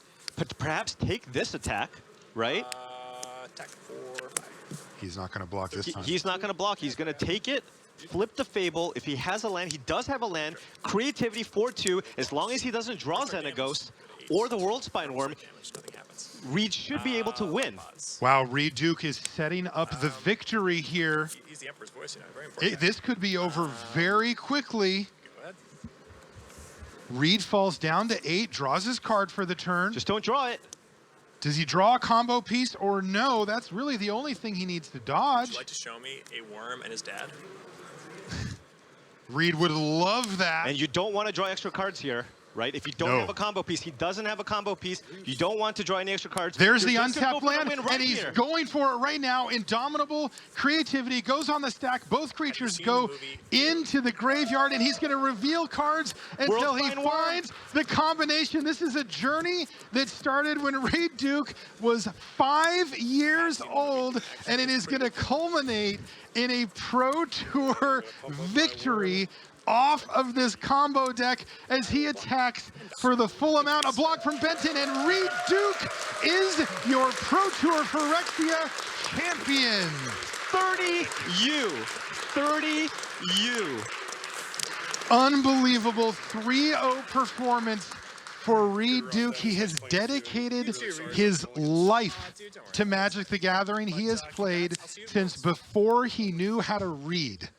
perhaps take this attack, right? Attack 4 or 5. He's not going to block this time. He's not going to block. He's going to take it, flip the Fable. If he has a land, he does have a land. Creativity 4/2. As long as he doesn't draw Xenagos or the World Spine Worm, Nothing happens. Reid should be able to win. Wow, Reid Duke is setting up the victory here. He's the Emperor's voice, very important. This could be over very quickly. Go ahead. Reid falls down to 8, draws his card for the turn. Just don't draw it. Does he draw a combo piece or no? That's really the only thing he needs to Would dodge. you like to show me a worm and his dad? Reid would love that. And you don't want to draw extra cards here, right? If you don't No. have a combo piece, he doesn't have a combo piece. You don't want to draw any extra cards. There's You're the just gonna untapped go for the land, win right and he's here. going for it right now. Indomitable Creativity goes on the stack. Both creatures seen go the movie? into the graveyard, and he's going to reveal cards until World he Spine Worm. finds the combination. This is a journey that started when Reid Duke was 5 years old, and it is going to culminate in a Pro Tour victory off of this combo deck as he attacks for the full amount. A block from Benton, and Reid Duke is your Pro Tour Phyrexia champion. 30U. 30U. Unbelievable 3-0 performance for Reid Duke. He has dedicated his life to Magic the Gathering. He has played since before he knew how to read.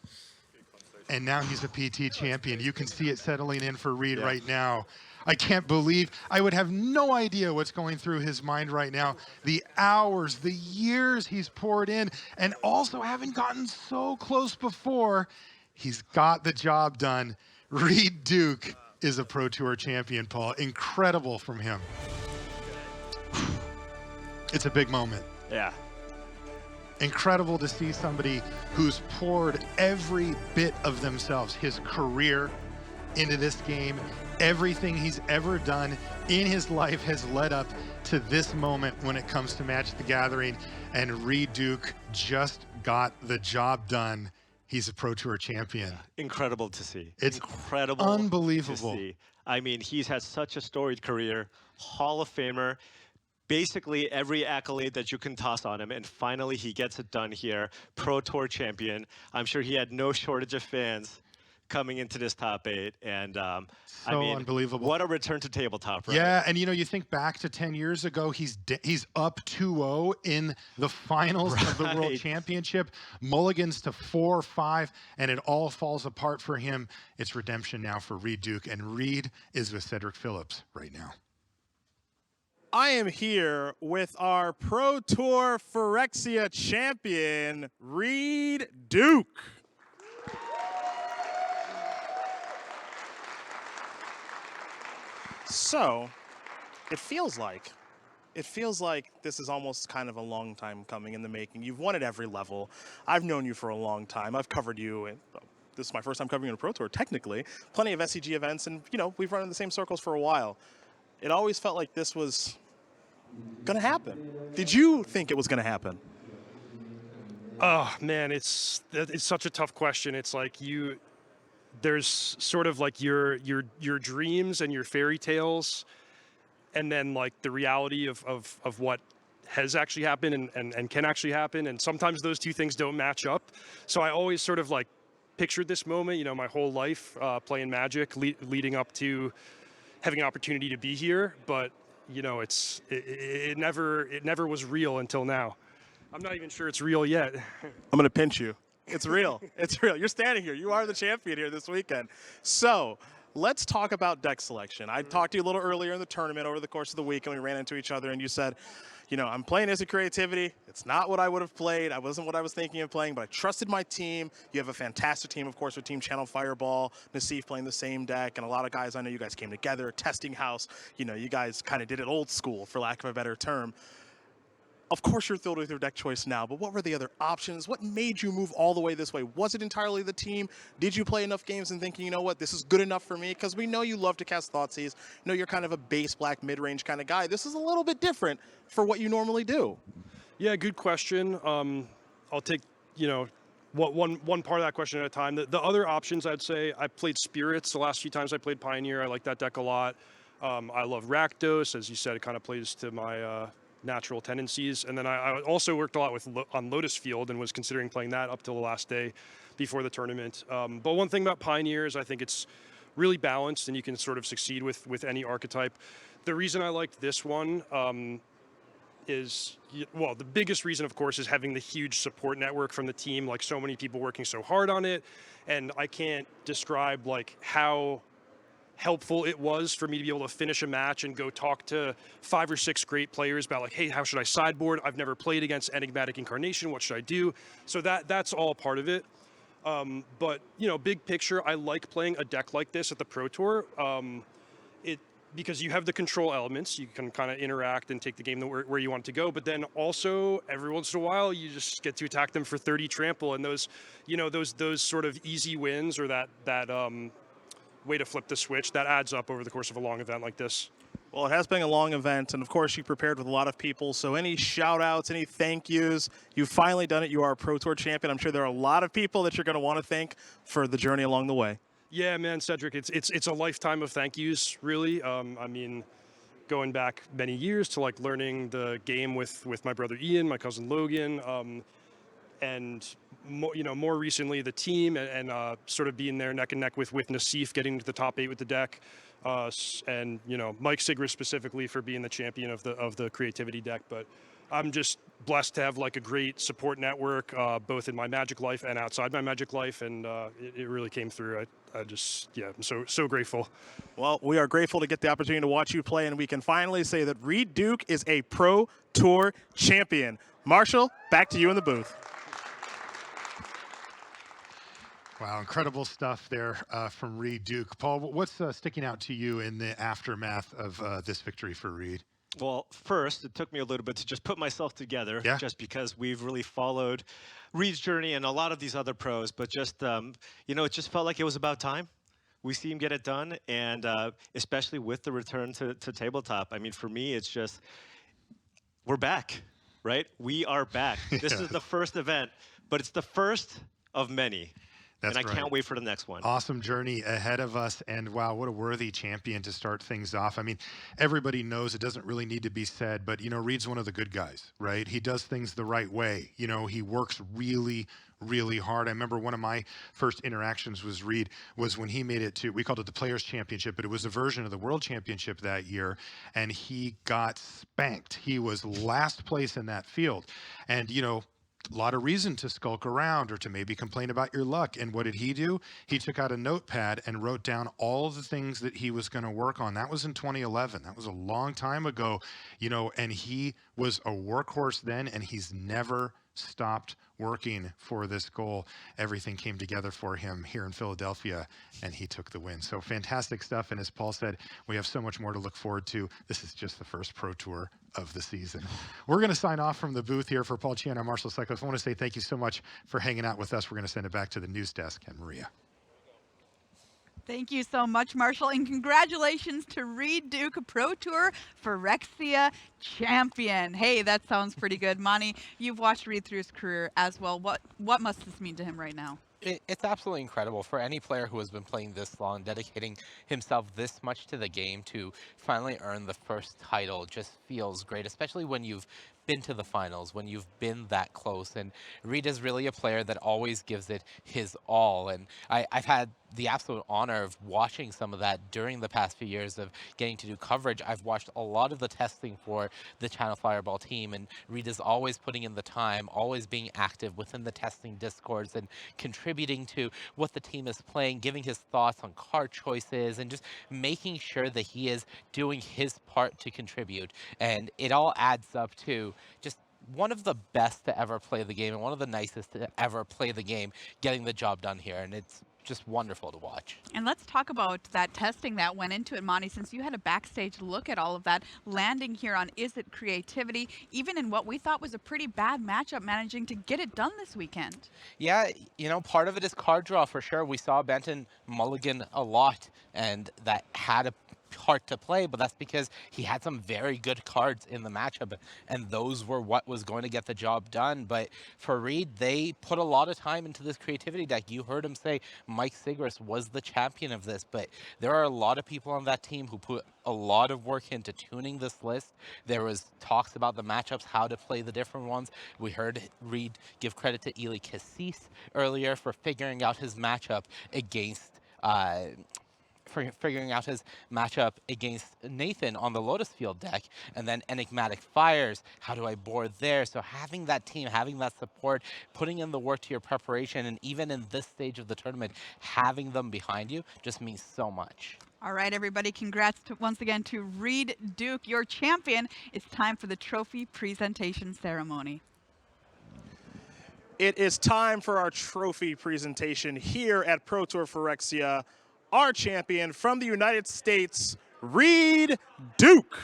And now he's a PT champion. You can see it settling in for Reid right now. I can't believe, I would have no idea what's going through his mind right now. The hours, the years he's poured in, and also having gotten so close before, he's got the job done. Reid Duke is a Pro Tour champion, Paul. Incredible from him. It's a big moment. Yeah. Incredible to see somebody who's poured every bit of themselves, his career, into this game. Everything he's ever done in his life has led up to this moment when it comes to Magic the Gathering, and Reid Duke just got the job done. He's a Pro Tour champion. Incredible to see. It's incredible. unbelievable. To see. I mean, he's had such a storied career, Hall of Famer, basically every accolade that you can toss on him, and finally he gets it done here. Pro Tour champion. I'm sure he had no shortage of fans coming into this top 8, and I mean, unbelievable. What a return to tabletop, right? Yeah, and you think back to 10 years ago, he's up 2-0 in the finals of the World Championship, mulligans to 4-5, and it all falls apart for him. It's redemption now for Reid Duke, and Reid is with Cedric Phillips right now. I am here with our Pro Tour Phyrexia champion, Reid Duke. So, it feels like this is almost kind of a long time coming in the making. You've won at every level. I've known you for a long time. I've covered you, and this is my first time covering you on a Pro Tour, technically. Plenty of SCG events, and we've run in the same circles for a while. It always felt like this was gonna happen. Did you think it was gonna happen? Oh man, it's such a tough question. It's like there's sort of like your dreams and your fairy tales, and then like the reality of what has actually happened and can actually happen, and sometimes those two things don't match up. So I always sort of like pictured this moment, my whole life playing Magic, leading up to having an opportunity to be here, but it never was real until now. I'm not even sure it's real yet. I'm gonna pinch you. It's real. It's real. You're standing here. You are the champion here this weekend. So let's talk about deck selection. I talked to you a little earlier in the tournament over the course of the week, and we ran into each other, and you said, I'm playing Izzet Creativity. It's not what I would have played. I wasn't what I was thinking of playing, but I trusted my team. You have a fantastic team, of course, with Team Channel Fireball, Nassif playing the same deck, and a lot of guys, I know you guys came together, testing house. You guys kind of did it old school, for lack of a better term. Of course you're thrilled with your deck choice now, but what were the other options? What made you move all the way this way? Was it entirely the team? Did you play enough games and thinking, this is good enough for me? Because we know you love to cast Thoughtseizes. You're kind of a base black mid-range kind of guy. This is a little bit different for what you normally do. Yeah, good question. I'll take, one part of that question at a time. The other options, I'd say, I played Spirits the last few times I played Pioneer. I like that deck a lot. I love Rakdos. As you said, it kind of plays to my natural tendencies. And then I also worked a lot on Lotus Field and was considering playing that up till the last day before the tournament. But one thing about Pioneer is I think it's really balanced and you can sort of succeed with any archetype. The reason I liked this one is, the biggest reason, of course, is having the huge support network from the team, like so many people working so hard on it. And I can't describe like how helpful it was for me to be able to finish a match and go talk to 5 or 6 great players about like, hey, how should I sideboard? I've never played against Enigmatic Incarnation. What should I do? So that's all part of it. But big picture, I like playing a deck like this at the Pro Tour. Because you have the control elements, you can kind of interact and take the game where you want it to go. But then also every once in a while, you just get to attack them for 30 trample, and those sort of easy wins or that way to flip the switch, that adds up over the course of a long event like this. Well, it has been a long event, and of course you prepared with a lot of people, so any shout outs, any thank yous, you've finally done it. You are a Pro Tour champion. I'm sure there are a lot of people that you're going to want to thank for the journey along the way. Yeah, man, Cedric, it's a lifetime of thank yous, really. I mean, going back many years to like learning the game with my brother Ian, my cousin Logan, and more recently the team and sort of being there neck and neck with Nassif, getting to the top 8 with the deck, and Mike Sigris specifically for being the champion of the creativity deck. But I'm just blessed to have like a great support network, both in my Magic life and outside my Magic life, and it really came through. I'm so grateful. Well, we are grateful to get the opportunity to watch you play, and we can finally say that Reid Duke is a Pro Tour champion. Marshall, back to you in the booth. Wow, incredible stuff there from Reid Duke. Paul, what's sticking out to you in the aftermath of this victory for Reid? Well, first, it took me a little bit to just put myself together, Yeah. just because we've really followed Reid's journey and a lot of these other pros, but just, it just felt like it was about time. We see him get it done, and especially with the return to tabletop. I mean, for me, it's just, we're back, right? We are back. This is the first event, but it's the first of many. That's and I right. can't wait for the next one. Awesome journey ahead of us. And wow, what a worthy champion to start things off. I mean, everybody knows it doesn't really need to be said, but, Reid's one of the good guys, right? He does things the right way. He works really, really hard. I remember one of my first interactions with Reid was when he made it to, we called it the Players' Championship, but it was a version of the World Championship that year, and he got spanked. He was last place in that field. And, a lot of reason to skulk around or to maybe complain about your luck. And what did he do? He took out a notepad and wrote down all the things that he was going to work on. That was in 2011. That was a long time ago, and he was a workhorse then, and he's never stopped working for this goal. Everything came together for him here in Philadelphia, and he took the win. So fantastic stuff. And as Paul said, we have so much more to look forward to. This is just the first Pro Tour of the season. We're going to sign off from the booth here for Paul Chiano, Marshall Cyclists. I want to say thank you so much for hanging out with us. We're going to send it back to the news desk and Maria. Thank you so much, Marshall, and congratulations to Reid Duke, Pro Tour Phyrexia champion. Hey, that sounds pretty good. Monty, you've watched Reid through his career as well. What must this mean to him right now? It's absolutely incredible for any player who has been playing this long, dedicating himself this much to the game to finally earn the first title. Just feels great, especially when you've been to the finals, when you've been that close. And Reid is really a player that always gives it his all. And I've had the absolute honor of watching some of that during the past few years of getting to do coverage. I've watched a lot of the testing for the Channel Fireball team, and Reid is always putting in the time, always being active within the testing discords and contributing to what the team is playing, giving his thoughts on card choices, and just making sure that he is doing his part to contribute. And it all adds up to just one of the best to ever play the game and one of the nicest to ever play the game, getting the job done here. And it's just wonderful to watch. And let's talk about that testing that went into it, Monty, since you had a backstage look at all of that, landing here on Izzet Creativity, even in what we thought was a pretty bad matchup, managing to get it done this weekend. Yeah, part of it is card draw for sure. We saw Benton mulligan a lot, and that had a part to play, but that's because he had some very good cards in the matchup, and those were what was going to get the job done. But for Reid, they put a lot of time into this creativity deck. You heard him say Mike Sigris was the champion of this, but there are a lot of people on that team who put a lot of work into tuning this list. There was talks about the matchups, how to play the different ones. We heard Reid give credit to Eli Cassis earlier for figuring out his matchup against Nathan on the Lotus Field deck, and then Enigmatic Fires, how do I board there? So having that team, having that support, putting in the work to your preparation, and even in this stage of the tournament, having them behind you just means so much. All right, everybody, congrats once again to Reid Duke, your champion. It's time for the trophy presentation ceremony. It is time for our trophy presentation here at Pro Tour Phyrexia. Our champion from the United States, Reid Duke.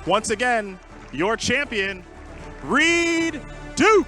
Once again, your champion, Reid Duke.